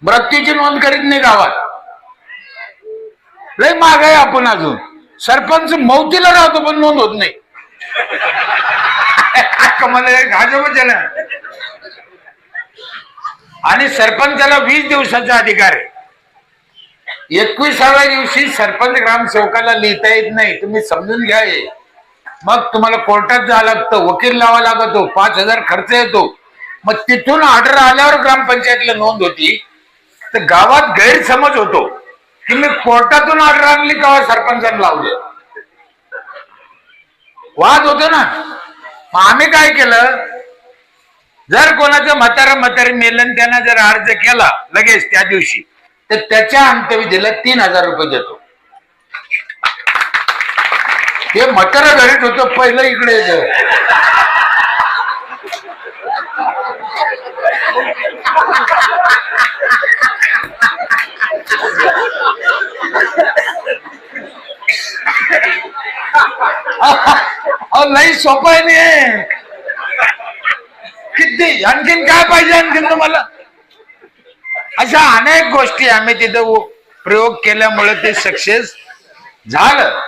मृत्यूची नोंद करीत नाही गावात. लय माग आहे आपण. अजून सरपंच मौतीला राहतो पण नोंद होत नाही. कमाल ना. आणि सरपंचाला 20 दिवसाचा अधिकार आहे. 21व्या दिवशी सरपंच ग्रामसेवकाला लिहिता येत नाही, तुम्ही समजून घ्या. मग तुम्हाला कोर्टात जावं लागतं, वकील लावा लागतो, 5,000 खर्च येतो. मग तिथून ऑर्डर आल्यावर ग्रामपंचायतीला नोंद होती. तर गावात गैरसमज होतो की मी कोर्टातून ऑर्डर आणली का सरपंचाने लावलं, वाद होतो ना. मग आम्ही काय केलं, जर कोणाचं म्हातारी मेलन त्यानं जर अर्ज केला लगेच त्या दिवशी, तर त्याच्या अंत्यविधीला 3,000 रुपये देतो. हे म्हातारा घरीच होतं पहिलं, इकडे लई सोपं आहे नाही. किती आणखीन काय पाहिजे आणखीन तुम्हाला. अशा अनेक गोष्टी आम्ही तिथं प्रयोग केल्यामुळे ते सक्सेस झालं.